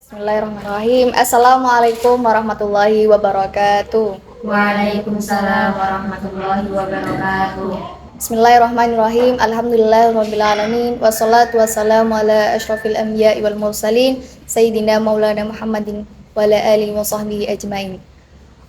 Bismillahirrahmanirrahim. Assalamualaikum warahmatullahi wabarakatuh. Waalaikumsalam warahmatullahi wabarakatuh. Bismillahirrahmanirrahim. Alhamdulillahirabbil alamin. Wassalatu wassalamu ala asyrafil anbiya'i wal mursalin sayyidina maulana Muhammadin wa ala alihi wa sahbihi ajmain.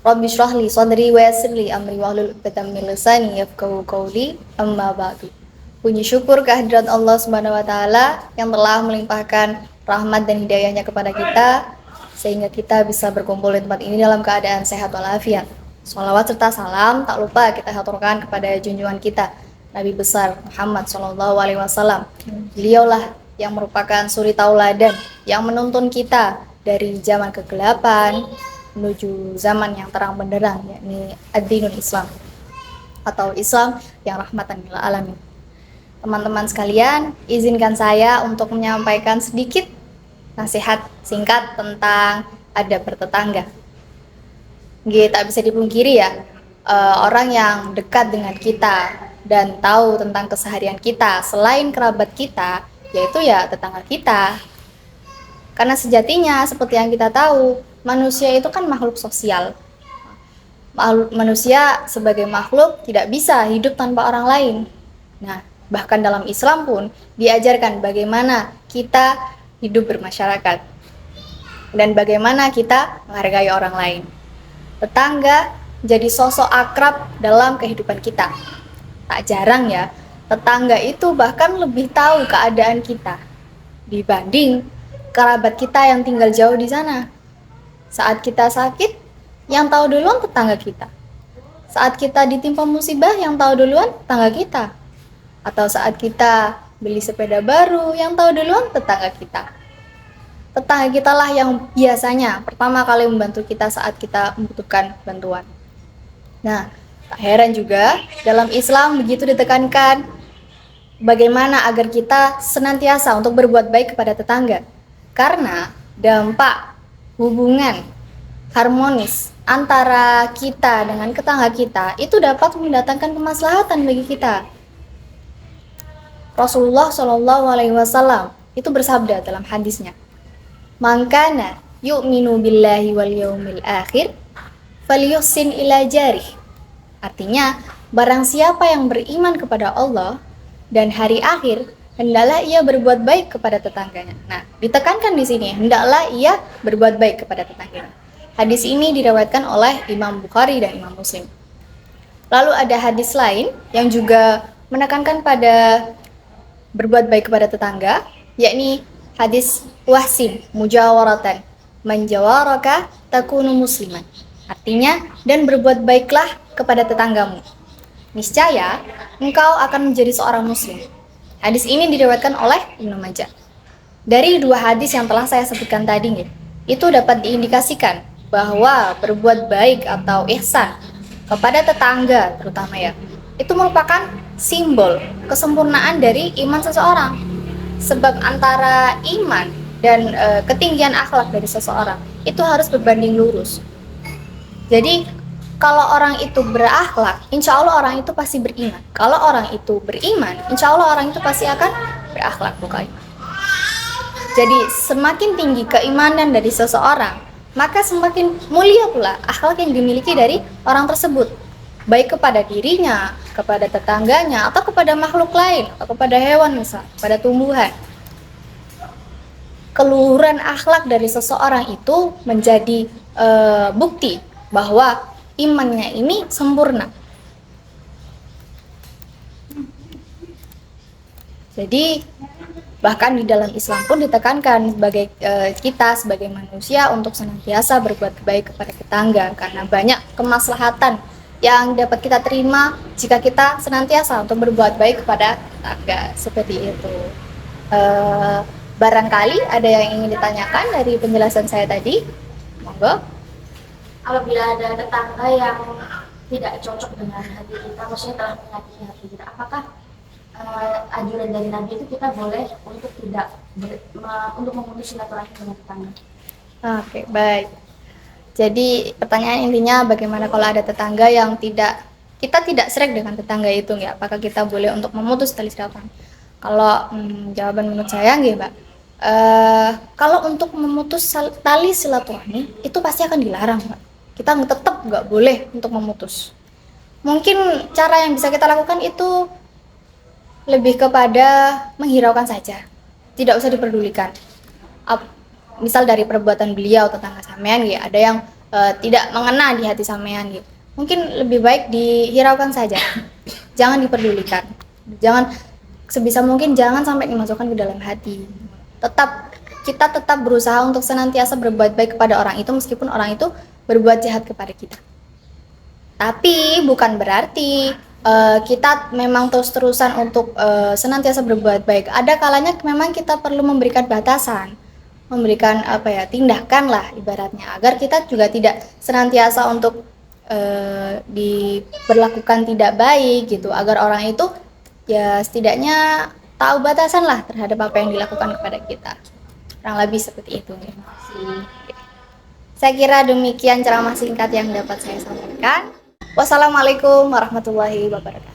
Rabbi shrah li sadri wa yassir li amri wahlul 'uqdatam min lisani yafqahu qawli. Amma ba'du. Puji syukur kehadirat Allah Subhanahu wa taala yang telah melimpahkan rahmat dan hidayahnya kepada kita sehingga kita bisa berkumpul di tempat ini dalam keadaan sehat walafiat. Sholawat serta salam tak lupa kita haturkan kepada junjungan kita Nabi besar Muhammad SAW. Beliaulah yang merupakan suri tauladan yang menuntun kita dari zaman kegelapan menuju zaman yang terang benderang, yakni ad-dinul Islam atau Islam yang rahmatan lil alamin. Teman-teman sekalian, izinkan saya untuk menyampaikan sedikit nasihat singkat tentang adab bertetangga. Tak bisa dipungkiri ya, orang yang dekat dengan kita dan tahu tentang keseharian kita selain kerabat kita, yaitu ya tetangga kita. Karena sejatinya seperti yang kita tahu, manusia itu kan makhluk sosial. Manusia sebagai makhluk tidak bisa hidup tanpa orang lain. Nah, bahkan dalam Islam pun diajarkan bagaimana kita hidup bermasyarakat dan bagaimana kita menghargai orang lain. Tetangga jadi sosok akrab dalam kehidupan kita. Tak jarang ya, tetangga itu bahkan lebih tahu keadaan kita dibanding kerabat kita yang tinggal jauh di sana. Saat kita sakit, yang tahu duluan tetangga kita. Saat kita ditimpa musibah, yang tahu duluan tetangga kita. Atau saat kita beli sepeda baru, yang tahu duluan tetangga kita. Tetangga kita lah yang biasanya pertama kali membantu kita saat kita membutuhkan bantuan. Nah, tak heran juga dalam Islam begitu ditekankan bagaimana agar kita senantiasa untuk berbuat baik kepada tetangga. Karena dampak hubungan harmonis antara kita dengan tetangga kita itu dapat mendatangkan kemaslahatan bagi kita. Rasulullah SAW itu bersabda dalam hadisnya, "Man kana yu'minu billahi wal yaumil akhir falyuhsin ila jarih." Artinya, barang siapa yang beriman kepada Allah dan hari akhir, hendaklah ia berbuat baik kepada tetangganya. Nah, ditekankan di sini, hendaklah ia berbuat baik kepada tetangganya. Hadis ini diriwayatkan oleh Imam Bukhari dan Imam Muslim. Lalu ada hadis lain yang juga menekankan pada berbuat baik kepada tetangga, yakni hadis wahsin mujawaratan, menjawaraka takunu musliman. Artinya, dan berbuat baiklah kepada tetanggamu, niscaya engkau akan menjadi seorang muslim. Hadis ini diriwayatkan oleh Ibnu Majah. Dari dua hadis yang telah saya sebutkan tadi, itu dapat diindikasikan bahwa berbuat baik atau ihsan kepada tetangga terutama ya, itu merupakan simbol kesempurnaan dari iman seseorang. Sebab antara iman dan ketinggian akhlak dari seseorang itu harus berbanding lurus. Jadi kalau orang itu berakhlak, insya Allah orang itu pasti beriman. Kalau orang itu beriman, insya Allah orang itu pasti akan berakhlak bukan? Jadi semakin tinggi keimanan dari seseorang, maka semakin mulia pula akhlak yang dimiliki dari orang tersebut, baik kepada dirinya, kepada tetangganya, atau kepada makhluk lain, atau kepada hewan misal, kepada tumbuhan. Keluhuran akhlak dari seseorang itu menjadi bukti bahwa imannya ini sempurna. Jadi bahkan di dalam Islam pun ditekankan sebagai kita sebagai manusia untuk senantiasa berbuat baik kepada tetangga, karena banyak kemaslahatan yang dapat kita terima jika kita senantiasa untuk berbuat baik kepada tetangga. Seperti itu. Barangkali ada yang ingin ditanyakan dari penjelasan saya tadi, monggo. Apabila ada tetangga yang tidak cocok dengan hati kita, maksudnya telah menyakiti hati kita, apakah anjuran dari Nabi itu kita boleh untuk untuk memutus silaturahmi dengan tetangga? Oke, baik. Jadi pertanyaan intinya bagaimana kalau ada tetangga yang kita tidak sreg dengan tetangga itu, apakah kita boleh untuk memutus tali silaturahmi? Kalau jawaban menurut saya nggih, Mbak. Kalau untuk memutus tali silaturahmi itu pasti akan dilarang, Mbak. Kita tetap nggak boleh untuk memutus. Mungkin cara yang bisa kita lakukan itu lebih kepada menghiraukan saja, tidak usah diperdulikan. Misal dari perbuatan beliau tetangga sampean, ya ada yang tidak mengena di hati sampean, gitu. Mungkin lebih baik dihiraukan saja, jangan diperdulikan. Jangan, sebisa mungkin jangan sampai dimasukkan ke dalam hati. Kita tetap berusaha untuk senantiasa berbuat baik kepada orang itu meskipun orang itu berbuat jahat kepada kita. Tapi bukan berarti kita memang terus-terusan untuk senantiasa berbuat baik. Ada kalanya memang kita perlu memberikan batasan, memberikan tindakan lah ibaratnya, agar kita juga tidak senantiasa untuk diberlakukan tidak baik gitu, agar orang itu ya setidaknya tahu batasan lah terhadap apa yang dilakukan kepada kita. Kurang lebih seperti itu. Saya kira demikian ceramah singkat yang dapat saya sampaikan. Wassalamualaikum warahmatullahi wabarakatuh.